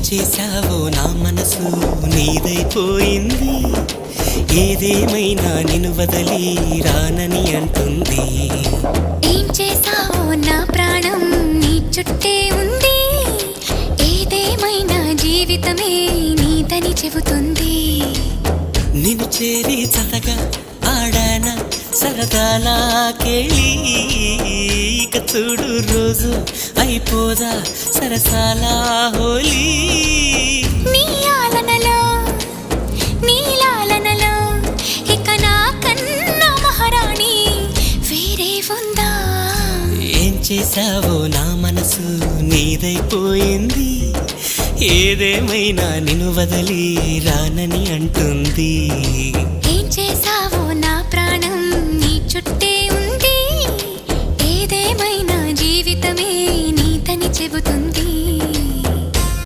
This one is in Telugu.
చేశావో నా మనసు నీదైపోయింది. ఏదేమైనా నిన్ను వదిలి రానని అంటుంది. ఏం చేశావో నా ప్రాణం నీ చుట్టే ఉంది. ఏదేమైనా జీవితమే నీదని చెబుతుంది. నిన్ను చేరి చతగా ఆడాన సరదాలా కేళి. ఇక చూడు రోజు అయిపోదా సరసాల హోలీ. నీ ఆలనలో నీ లాలనలో ఇక నా కన్నా మహారాణి వేరే ఉందా? ఏం చేశావో నా మనసు నీదైపోయింది. ఏదేమైనా నిన్ను వదిలి రానని అంటుంది. ఏం చేశావో నా ప్రాణం నీ చుట్టే ఉంది. ఏదేమైనా జీవితమే నీదని చెబుతుంది.